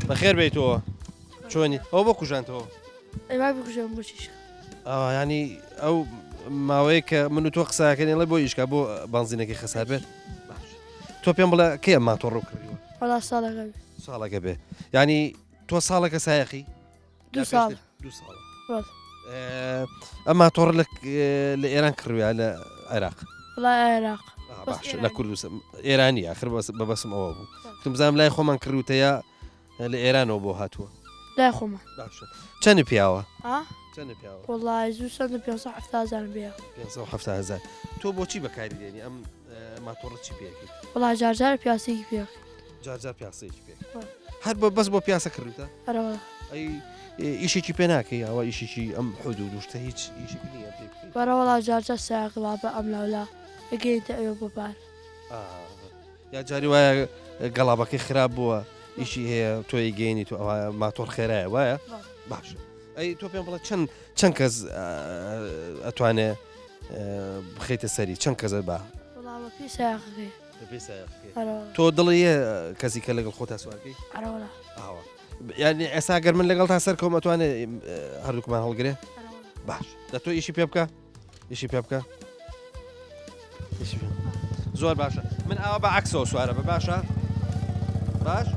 بەخێر بیتەوە چۆنی ئەو بۆ کوژانتەوە ئەمای بکوژێن بۆ چیش ینی ئەو ماوەیە کە من و تۆ قساکەنی لە بۆ ئیشکا بۆ بانزینەکەی خەسار بێت تۆ پێم بڵێ کێ ماتۆڕ کردیوە وەڵا ساڵەکە ساڵەکە بێ ینی تۆ ساڵەکە سایەخی 2 ساڵ دو ساڵ ڕاست. ئەما تۆڕ لە ئێران کڕویە لە عێراق وڵای عێراق باش لە کوردستان ئێرانی آخر بەبەسم ئەوە بوو تم بزانم لای خۆمان کڕوتەیە لە ئێرانەوە بۆ هاتووە لای خۆمە باشە چەندی پیاوە ها چەندی پیاوە وڵای زوو سند 570,000 بێ 570,000 تۆ بۆچی بەکاری دێنی ئەم ماتۆڕە چی پێکی وڵای جارجار پیاسێکی پێ جارجار پیاسەیەکی پێ هەر بەس بۆ پیاسە کڕوتە هەرەوە ئەی ئیشێکی پێ ناکەی ئەوە ئیشێکی ئەم حدود وشتە هیچ ئیشێکی نییە پێ بکەی بەرە وڵا جارجار ساقڵا بە ئەم لاولا ئەگەینتە ئەوە بەپار یا جاری وایە گەڵابەکەی خراپ بووە ئیشی هەیە تۆی گەینی تو ئەوە ماتۆر خێرایە وایە باش ئەی تۆ پێم بڵێ چەند کەس ئەتوانێ بخەیتە سەری چەند کەسە با وڵاوە پێی ساقەکەی تۆ دڵیە کەسی کە لەگەڵ خۆتا سوارکەی هەرەوەڵا یعنی ئێستا گەر من لەگەڵ تا سەر کۆم ئەتوانێ هەردووکمان هەڵگرێ باش دە تۆ ئیشی پێ بکە ئیشی پێ بکە زۆر باشە من ئەوە بە عکسەوە سوارە بە باشە باش